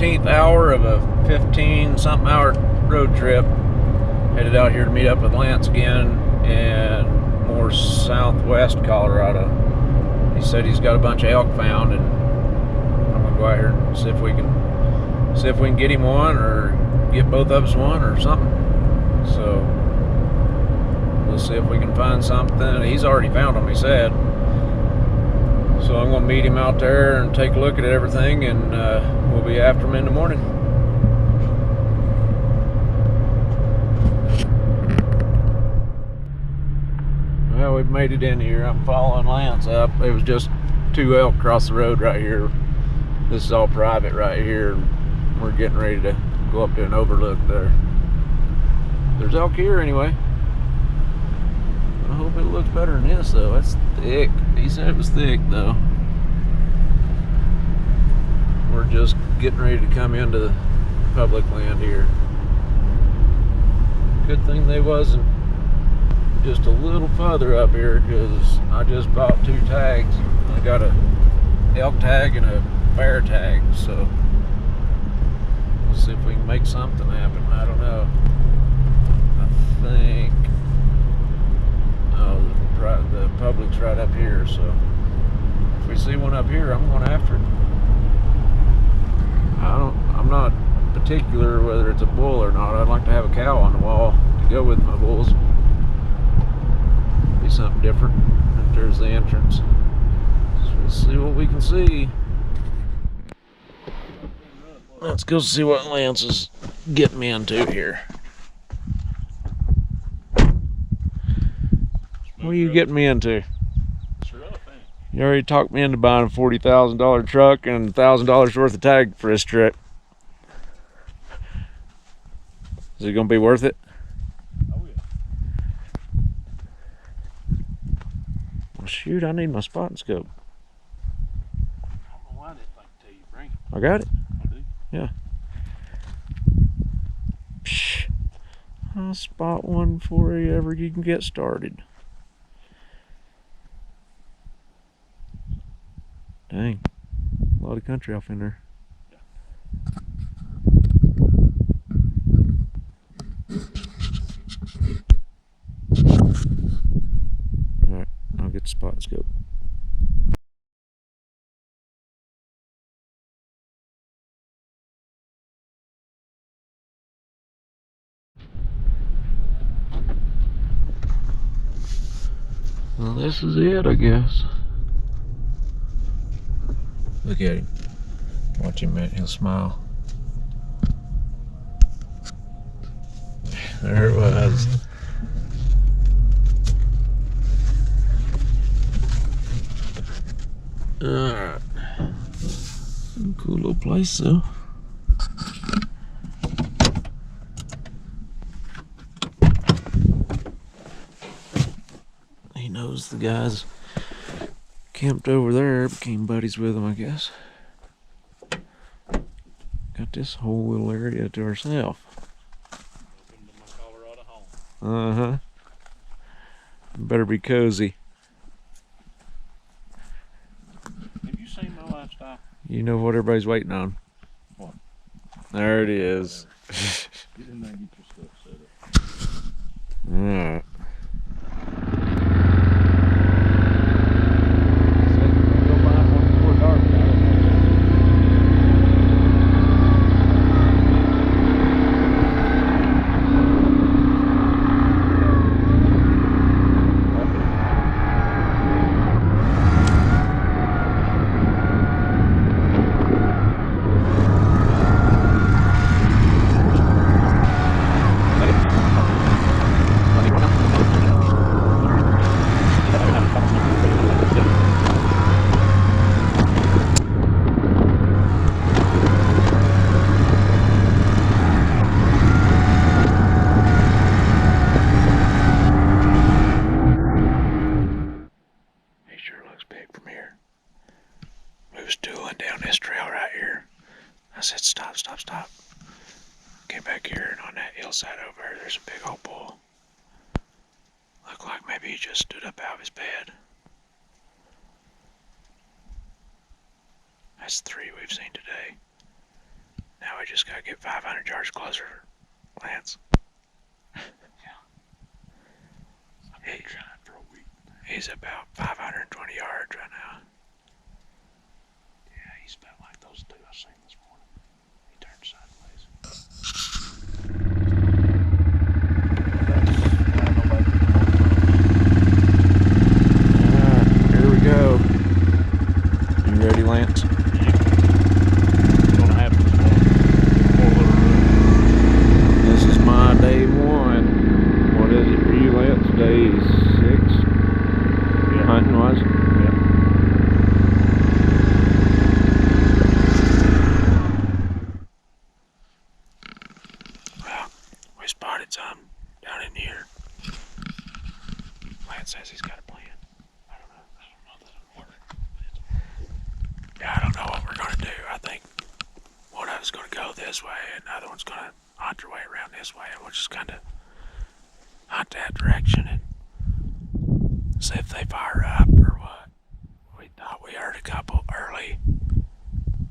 14th hour of a 15-something hour road trip. Headed out here to meet up with Lance again in more southwest Colorado. He said he's got a bunch of elk found, and I'm gonna go out here and see if we can get him one, or get both of us one, or something. So we'll see if we can find something. He's already found them, he said. So I'm gonna meet him out there and take a look at everything, and we'll be after him in the morning. Well, we've made it in here. I'm following Lance up. It was just 2 elk across the road right here. This is all private right here. We're getting ready to go up to an overlook there. There's elk here anyway. I hope it looks better than this though. That's thick. He said it was thick though. We're just getting ready to come into the public land here. Good thing they wasn't just a little further up here, because I just bought 2 tags. I got a elk tag and a bear tag, so we'll see if we can make something happen. I don't know. I think the public's right up here, so if we see one up here, I'm going after it. I'm not particular whether it's a bull or not. I'd like to have a cow on the wall to go with my bulls. Be something different. If there's the entrance, so we'll see what we can see. Let's go see what Lance is getting me into here. What are you getting me into? You already talked me into buying a $40,000 truck and $1,000 worth of tag for this trip. Is it gonna be worth it? Oh yeah. Well shoot, I need my spot and scope. I don't know why that thing tell you bring it. I got it. I do. Yeah. Psh, I'll spot one before ever you can get started. Dang, a lot of country off in there. Alright, I'll get the spot and scope. Well, this is it, I guess. Look at him. Watch him, he'll smile. There it was. Alright. Cool little place though. He knows the guys camped over there, became buddies with them, I guess. Got this whole little area to ourselves. Welcome to my Colorado home. Uh-huh. Better be cozy. Have you seen my lifestyle? You know what everybody's waiting on. What? There it is. Get in there and get your stuff set up. Alright. I said, stop, stop, stop. Get back here, and on that hillside over there, there's a big old bull. Looked like maybe he just stood up out of his bed. That's 3 we've seen today. Now we just gotta get 500 yards closer, Lance. I've been trying for a week. He's about 520 yards right now. Yeah, he's about like those two I seen this morning. He turned sideways. Alright, here we go. You ready, Lance? Gonna happen this morning. This is my day one. What is it for you, Lance? Day 6? Yeah. Hunting wise? Yeah. Well, we spotted some down in here. Lance says he's got a plan. I don't know that it'll work. Yeah, I don't know what we're gonna do. I think one of us gonna go this way and the other one's gonna hunt their way around this way, and we'll just kinda hunt that direction and see if they fire up or what. We thought we heard a couple early,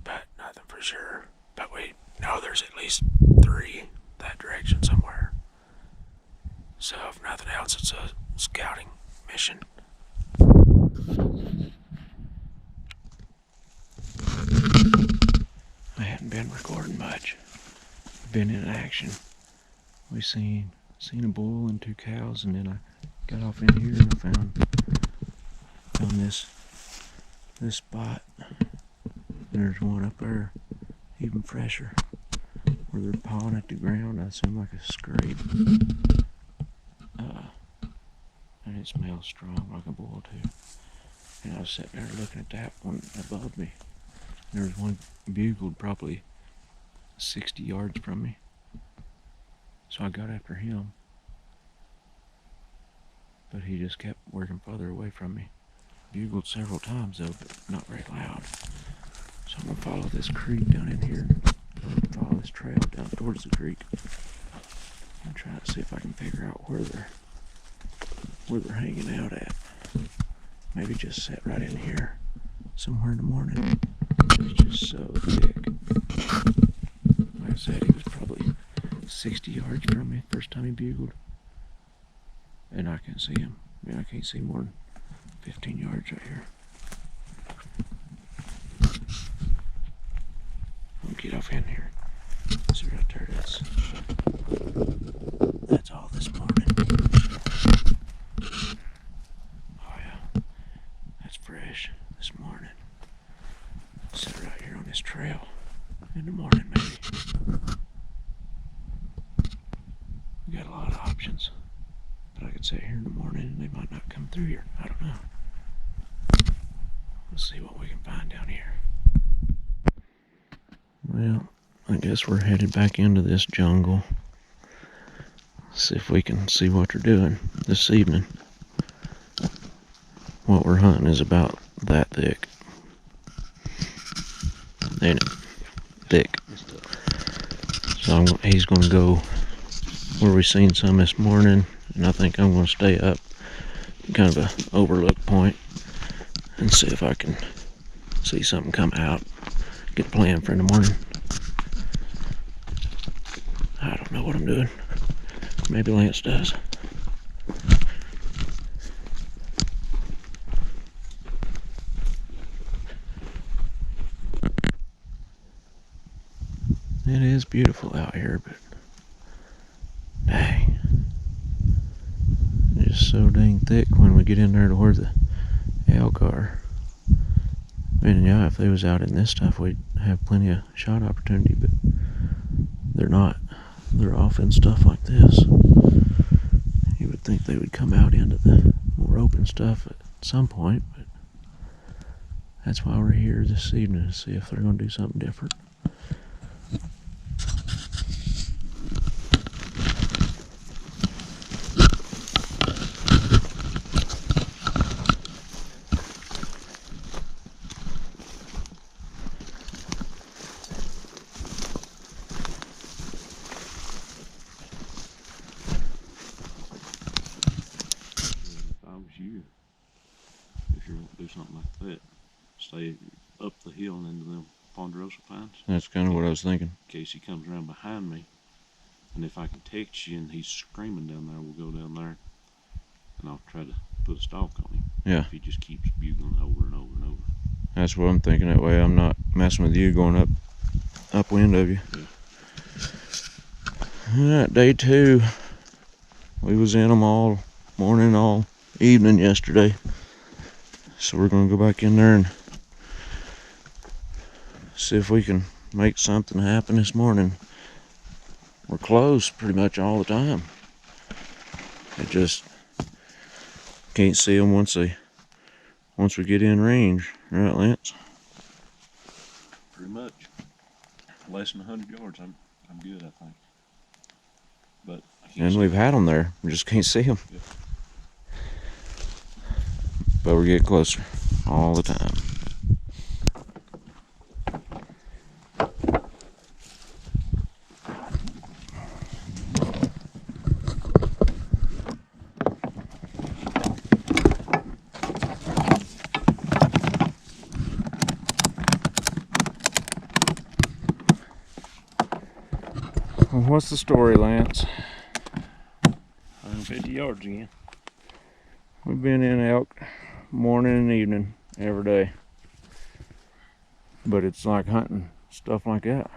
but nothing for sure. But we know there's at least 3 that direction somewhere. So if nothing else, it's a scouting mission. I haven't been recording much. I've been in action. We seen a bull and 2 cows, and then I got off in here and I found this spot. And there's one up there, even fresher, where they're pawing at the ground. I assume like a scrape. And it smells strong like a bull too. And I was sitting there looking at that one above me. And there was one bugled probably 60 yards from me. So I got after him. But he just kept working further away from me. Bugled several times though, but not very loud. So I'm gonna follow this creek down in here. Follow this trail down towards the creek. And try to see if I can figure out where they're hanging out at. Maybe just sit right in here somewhere in the morning. It's just so thick. Like I said, he was probably 60 yards from me first time he bugled. And I can't see him. I mean, I can't see more than 15 yards right here. I'll get off in here. See right there it is. That's all this morning. Oh yeah, that's fresh this morning. Sit right here on this trail in the morning maybe. We got a lot of options. But I could sit here in the morning and they might not come through here. I don't know. Let's see what we can find down here. Well, I guess we're headed back into this jungle. See if we can see what they're doing this evening. What we're hunting is about that thick. Ain't it? Thick. So he's going to go where we seen some this morning, and I think I'm going to stay up kind of a overlook point and see if I can see something come out. Get a plan for in the morning. I don't know what I'm doing. Maybe Lance does. It is beautiful out here, but dang, it's just so dang thick when we get in there to where the elk are. I mean, yeah, if they was out in this stuff, we'd have plenty of shot opportunity, but they're not. They're off in stuff like this. You would think they would come out into the more open stuff at some point, but that's why we're here this evening, to see if they're going to do something different. You, if you're gonna do something like that, stay up the hill and into them ponderosa pines. That's kind of what I was thinking. In case he comes around behind me, and if I can text you and he's screaming down there, we'll go down there, and I'll try to put a stalk on him. Yeah. If he just keeps bugling over and over and over. That's what I'm thinking. That way I'm not messing with you going upwind of you. Yeah. Alright, day 2. We was in them all morning, all evening yesterday. So we're going to go back in there and see if we can make something happen this morning. We're closed pretty much all the time. I just can't see them once we get in range. Right, Lance? Pretty much. Less than 100 yards, I'm good, I think. But I can't And see we've them. had them there. We just can't see them. Yeah. But we're getting closer all the time. Well, what's the story, Lance? 150 yards again. We've been in elk morning and evening every day. But it's like hunting stuff like that.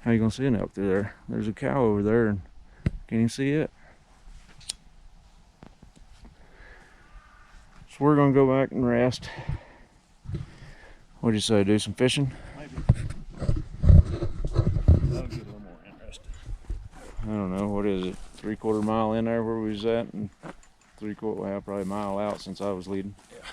How you gonna see an elk through there? There's a cow over there and can't even see it. So we're gonna go back and rest. What'd you say, do some fishing? Maybe. That'll get a little more interesting. I don't know, what is it? 3/4 mile in there where we was at, and 3/4, well, probably a mile out since I was leading. Yeah.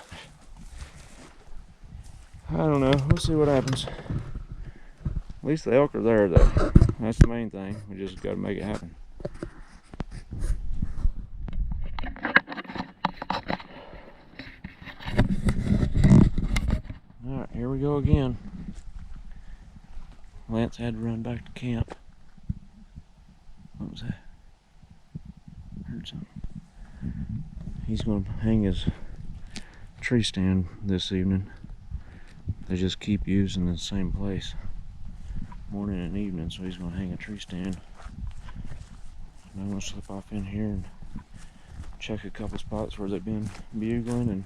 I don't know, we'll see what happens. At least the elk are there though. That's the main thing. We just gotta make it happen. Alright, here we go again. Lance had to run back to camp. What was that? Heard something. He's going to hang his tree stand this evening. They just keep using the same place morning and evening, so he's going to hang a tree stand. And I'm going to slip off in here and check a couple spots where they've been bugling and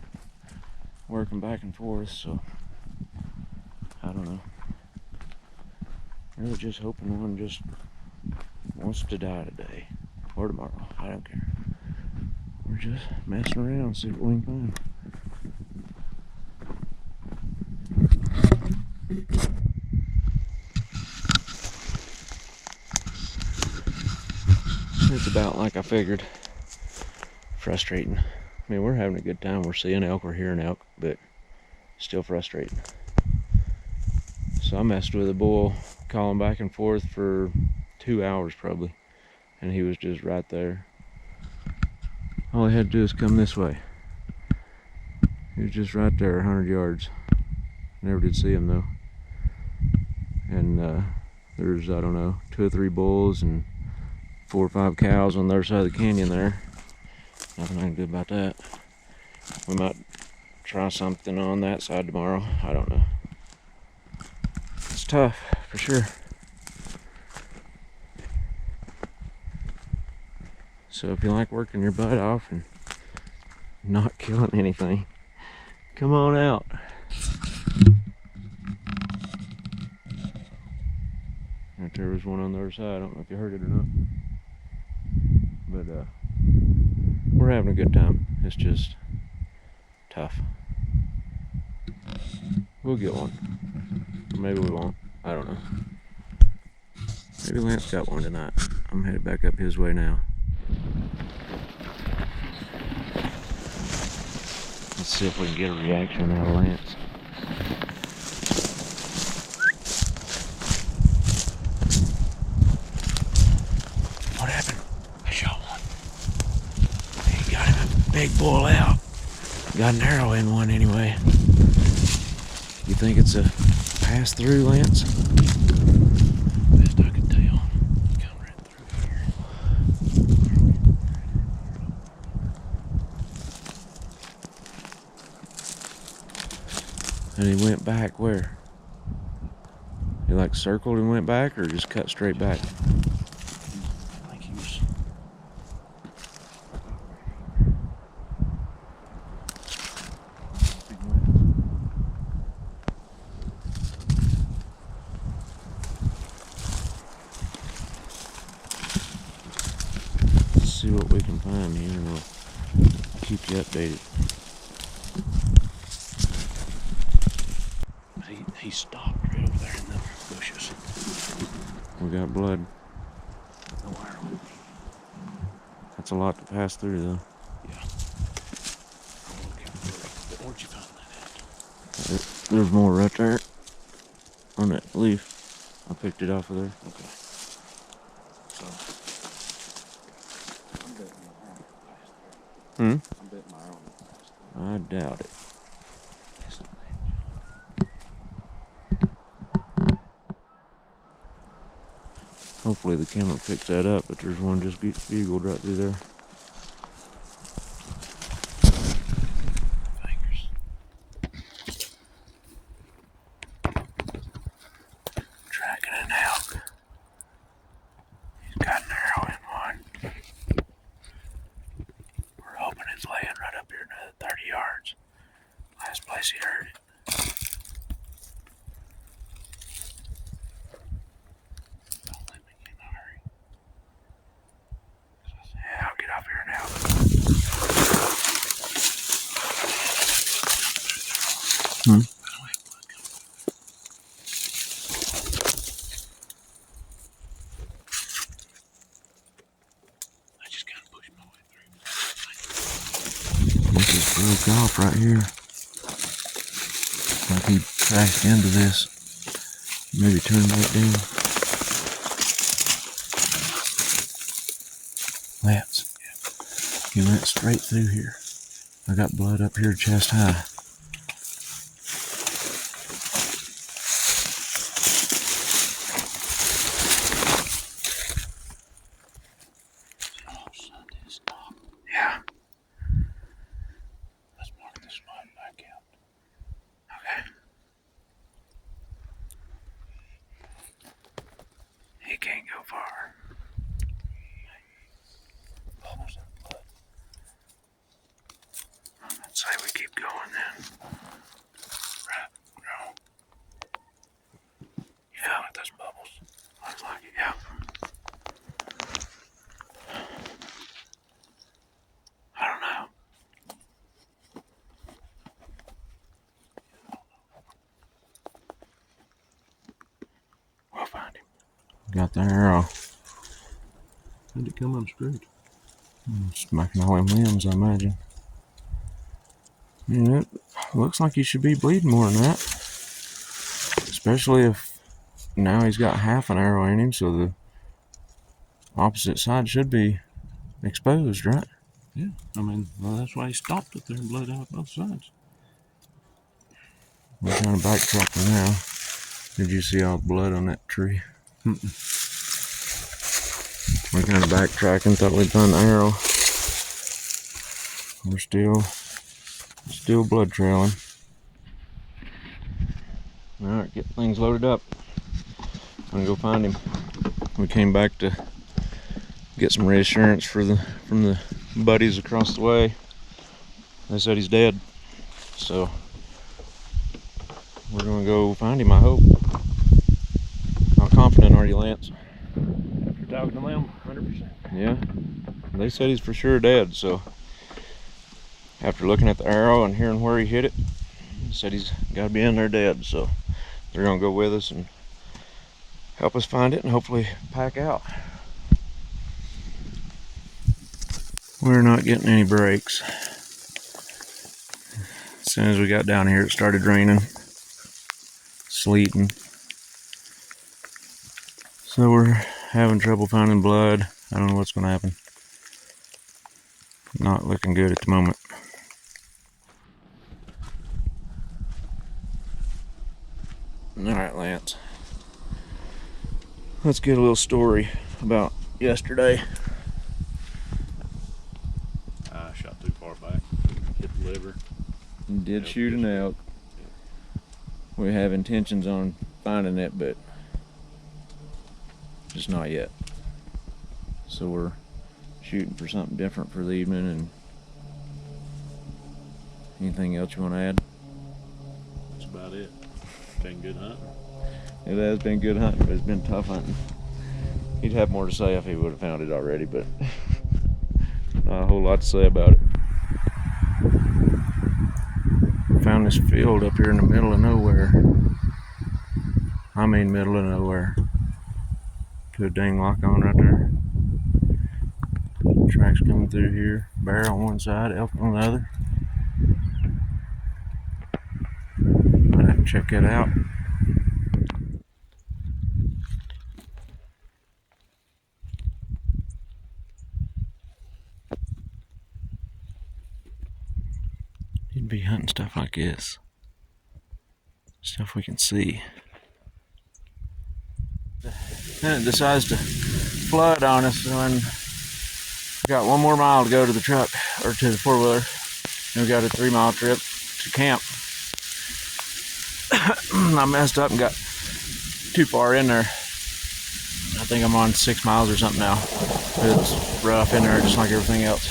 working back and forth, so I don't know. Really just hoping one just wants to die today or tomorrow. I don't care. We're just messing around, see what we can find. It's about like I figured. Frustrating. I mean, we're having a good time. We're seeing elk, we're hearing elk, but still frustrating. So I messed with a bull, calling back and forth for 2 hours probably, and he was just right there. All he had to do is come this way. He was just right there, 100 yards. Never did see him though. And there's, I don't know, 2 or 3 bulls and 4 or 5 cows on the other side of the canyon there. Nothing I can do about that. We might try something on that side tomorrow. I don't know. It's tough, for sure. So if you like working your butt off and not killing anything, come on out. Right there was one on the other side. I don't know if you heard it or not. But we're having a good time. It's just tough. We'll get one. Or maybe we won't. I don't know. Maybe Lance got one tonight. I'm headed back up his way now. Let's see if we can get a reaction out of Lance. What happened? I shot one. He got him a big bull out. Got an arrow in one anyway. You think it's a pass through, Lance? Best I can tell. Come right through here. And he went back where? He like circled and went back, or just cut straight back? I think he was. Let's see what we can find here, and we'll keep you updated. He stopped right over there in the bushes. We got blood. No arrow. That's a lot to pass through, though. Yeah. Where'd you find that at? There's more right there on that leaf. I picked it off of there. Okay. So, I'm betting my arrow passed through. Hmm? I'm betting my arrow passed through. I doubt it. Hopefully the camera picks that up, but there's one just bugled right through there. Fingers. Tracking it out. He's got an arrow in one. We're hoping it's laying right up here another 30 yards. Last place he heard it. Don't let me get in a hurry. Yeah, I'll get off here now. Hmm? I just gotta push my way through. This is broke off right here. Like he crashed into this. Maybe turn back down. Lance. He went straight through here. I got blood up here chest high. Oh, son, did stop. Yeah. Let's mark this spot back out. Okay. He can't go far. Almost in blood. I'd say we keep going then. Right. No. Yeah, like those bubbles. Looks like it, yeah. I don't know. We'll find him. Got the arrow. How'd it come unscrewed? Smacking all them limbs, I imagine. Yeah, it looks like he should be bleeding more than that. Especially if now he's got half an arrow in him, so the opposite side should be exposed, right? Yeah. I mean, well, that's why he stopped it there and bled out both sides. We're trying to backtrack now. Did you see all the blood on that tree? We're kind of backtracking, thought we'd find the arrow. We're still blood trailing. Alright, get things loaded up. I'm gonna go find him. We came back to get some reassurance from the buddies across the way. They said he's dead. So we're gonna go find him, I hope. How confident are you, Lance? After talking to them, 100%. Yeah, they said he's for sure dead, so after looking at the arrow and hearing where he hit it, he said he's got to be in there dead, so they're going to go with us and help us find it and hopefully pack out. We're not getting any breaks. As soon as we got down here, it started raining, sleeting. So we're having trouble finding blood. I don't know what's going to happen. Not looking good at the moment. Alright, Lance. Let's get a little story about yesterday. I shot too far back. Hit the liver. You did Yep, shoot an elk. Yep. We have intentions on finding it, but just not yet. So we're shooting for something different for the evening. And anything else you want to add? That's about it. Been good hunting. It has been good hunting, but it's been tough hunting. He'd have more to say if he would have found it already, but not a whole lot to say about it. Found this field up here in the middle of nowhere. I mean middle of nowhere. Put a dang lock on right there. Tracks coming through here. Bear on one side, elk on the other. Might have to check that out. You'd be hunting stuff like this. Stuff we can see. Then it decides to flood on us when we got 1 more mile to go to the truck, or to the 4-wheeler. And we got a 3-mile trip to camp. I messed up and got too far in there. I think I'm on 6 miles or something now. It's rough in there, just like everything else.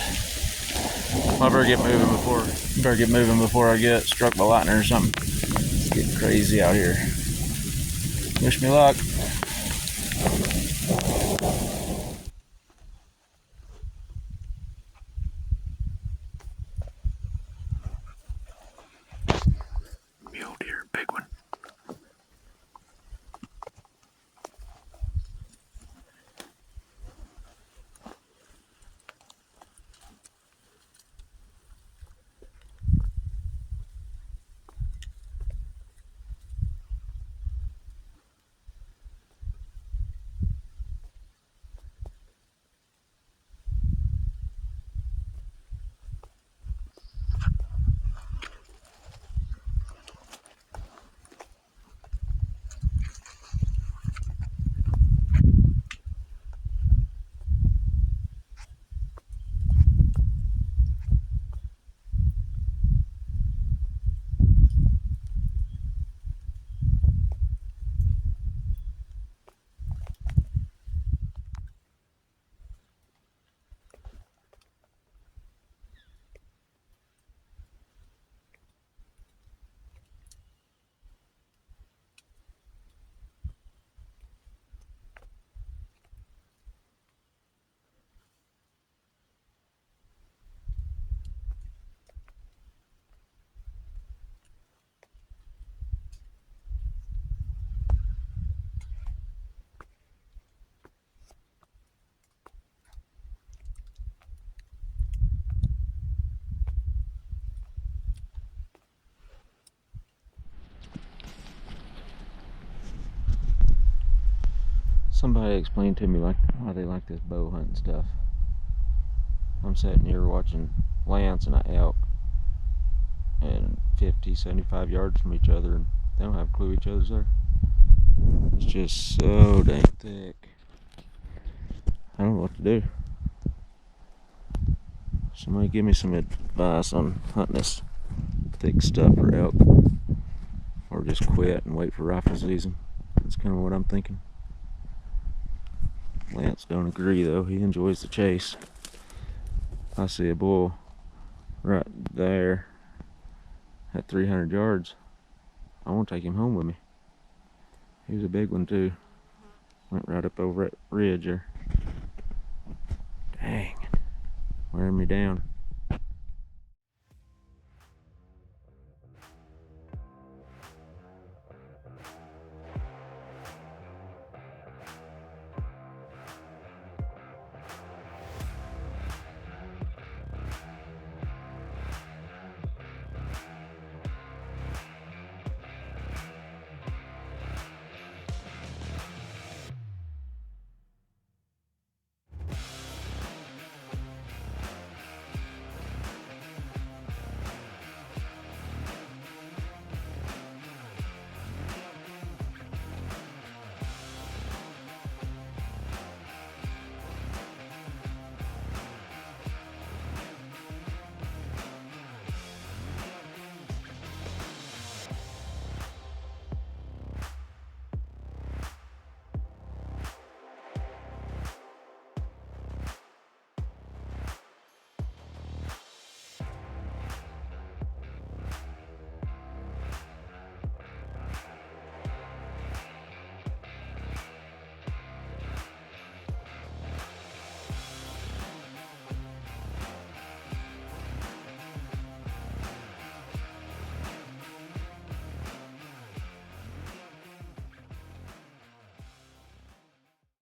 I better get moving before I get struck by lightning or something. It's getting crazy out here. Wish me luck. Mule deer, big one. Somebody explained to me why they like this bow hunting stuff. I'm sitting here watching Lance and an elk and 50, 75 yards from each other, and they don't have a clue each other's there. It's just so dang thick. I don't know what to do. Somebody give me some advice on hunting this thick stuff for elk, or just quit and wait for rifle season. That's kind of what I'm thinking. Lance don't agree though. He enjoys the chase. I see a bull right there at 300 yards. I want to take him home with me. He was a big one too. Went right up over that ridge there. Dang it. Wearing me down.